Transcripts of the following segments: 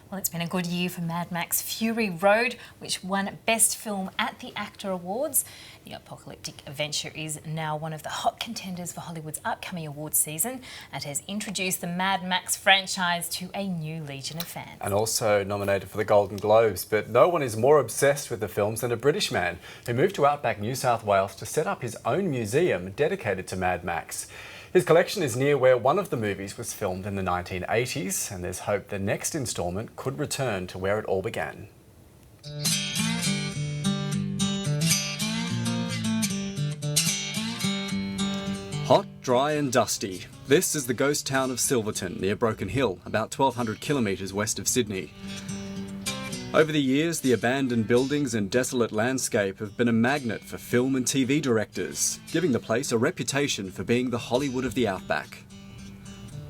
Well, it's been a good year for Mad Max Fury Road, which won Best Film at the ACTA Awards. The apocalyptic adventure is now one of the hot contenders for Hollywood's upcoming awards season and has introduced the Mad Max franchise to a new legion of fans. And also nominated for the Golden Globes, but no one is more obsessed with the films than a British man who moved to outback New South Wales to set up his own museum dedicated to Mad Max. His collection is near where one of the movies was filmed in the 1980s, and there's hope the next instalment could return to where it all began. Hot, dry and dusty. This is the ghost town of Silverton, near Broken Hill, about 1,200 kilometres west of Sydney. Over the years, the abandoned buildings and desolate landscape have been a magnet for film and TV directors, giving the place a reputation for being the Hollywood of the outback.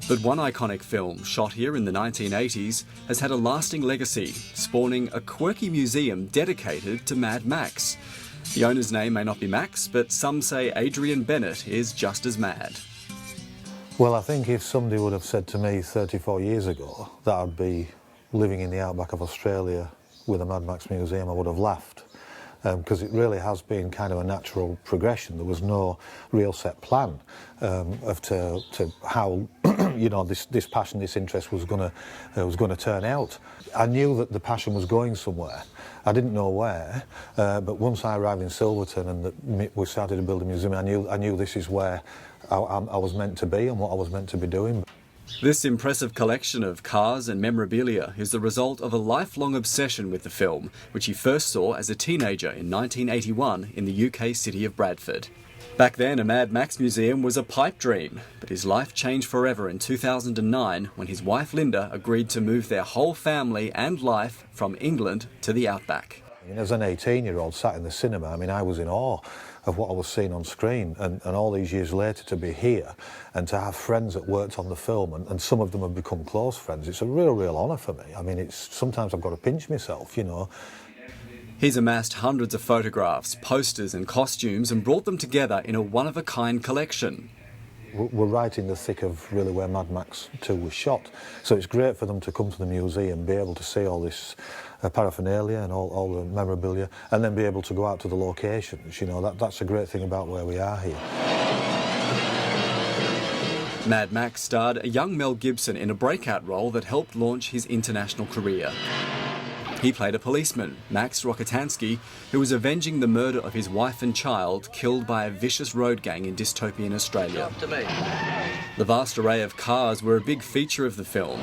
But one iconic film, shot here in the 1980s, has had a lasting legacy, spawning a quirky museum dedicated to Mad Max. The owner's name may not be Max, but some say Adrian Bennett is just as mad. Well, I think if somebody would have said to me 34 years ago that I'd be living in the outback of Australia with a Mad Max museum, I would have laughed, because it really has been kind of a natural progression. There was no real set plan to how you know this passion, this interest was going to turn out. I knew that the passion was going somewhere. I didn't know where, but once I arrived in Silverton and we started to build a museum, I knew this is where I was meant to be and what I was meant to be doing. This impressive collection of cars and memorabilia is the result of a lifelong obsession with the film, which he first saw as a teenager in 1981 in the UK city of Bradford. Back then, a Mad Max museum was a pipe dream, but his life changed forever in 2009 when his wife Linda agreed to move their whole family and life from England to the outback. As an 18-year-old sat in the cinema, I was in awe of what I was seeing on screen, and all these years later to be here and to have friends that worked on the film, and some of them have become close friends, it's a real honour for me. Sometimes I've got to pinch myself, you know. He's amassed hundreds of photographs, posters and costumes and brought them together in a one-of-a-kind collection. We're right in the thick of really where Mad Max 2 was shot, so it's great for them to come to the museum, be able to see all this paraphernalia and all the memorabilia, and then be able to go out to the locations. You know, that's a great thing about where we are here. Mad Max starred a young Mel Gibson in a breakout role that helped launch his international career. He played a policeman, Max Rokitansky, who was avenging the murder of his wife and child killed by a vicious road gang in dystopian Australia. The vast array of cars were a big feature of the film.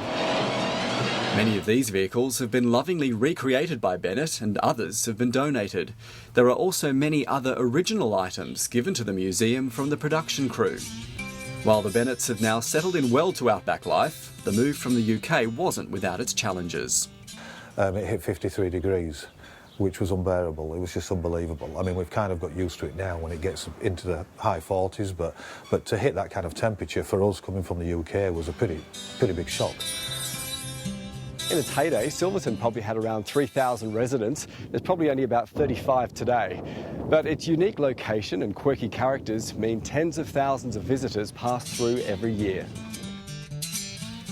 Many of these vehicles have been lovingly recreated by Bennett and others have been donated. There are also many other original items given to the museum from the production crew. While the Bennetts have now settled in well to outback life, the move from the UK wasn't without its challenges. It hit 53 degrees, which was unbearable. It was just unbelievable. We've kind of got used to it now when it gets into the high 40s, but to hit that kind of temperature for us coming from the UK was a pretty big shock. In its heyday, Silverton probably had around 3,000 residents. There's probably only about 35 today. But its unique location and quirky characters mean tens of thousands of visitors pass through every year.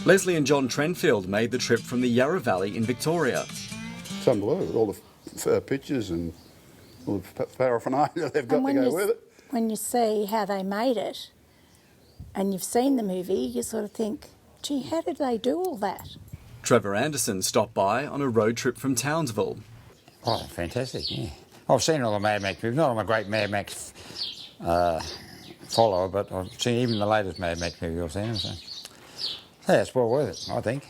Leslie and John Trenfield made the trip from the Yarra Valley in Victoria. It's unbelievable, all the pictures and all the paraphernalia they've got to go with it. When you see how they made it and you've seen the movie, you sort of think, gee, how did they do all that? Trevor Anderson stopped by on a road trip from Townsville. Oh, fantastic, yeah. I've seen all the Mad Max movies. Not I'm a great Mad Max follower, but I've seen even the latest Mad Max movie I've seen. So. Yeah, it's well worth it, I think.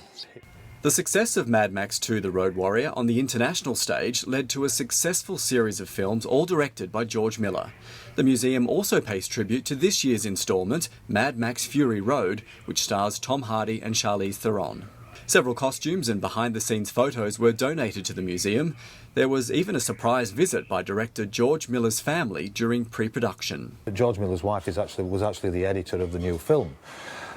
The success of Mad Max 2 The Road Warrior on the international stage led to a successful series of films all directed by George Miller. The museum also pays tribute to this year's instalment, Mad Max Fury Road, which stars Tom Hardy and Charlize Theron. Several costumes and behind-the-scenes photos were donated to the museum. There was even a surprise visit by director George Miller's family during pre-production. George Miller's wife was actually the editor of the new film.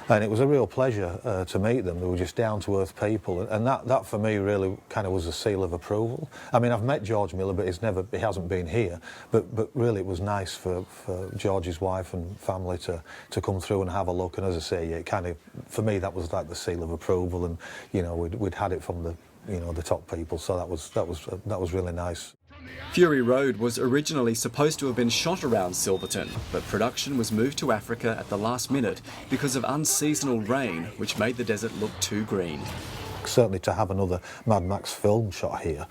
And it was a real pleasure to meet them. They were just down-to-earth people, and that for me really kind of was a seal of approval. I've met George Miller, but he hasn't been here. But really, it was nice for George's wife and family to come through and have a look. And as I say, it kind of, for me, that was like the seal of approval. And you know, we'd had it from you know, the top people. So that was really nice. Fury Road was originally supposed to have been shot around Silverton, but production was moved to Africa at the last minute because of unseasonal rain, which made the desert look too green. Certainly to have another Mad Max film shot here,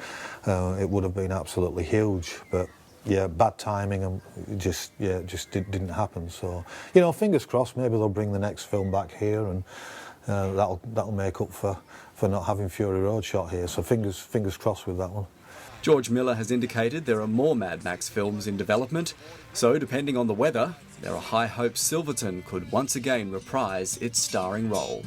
it would have been absolutely huge, but yeah, bad timing, and it just didn't happen. So, you know, fingers crossed, maybe they'll bring the next film back here, and that'll make up for not having Fury Road shot here. So fingers crossed with that one. George Miller has indicated there are more Mad Max films in development, so depending on the weather, there are high hopes Silverton could once again reprise its starring role.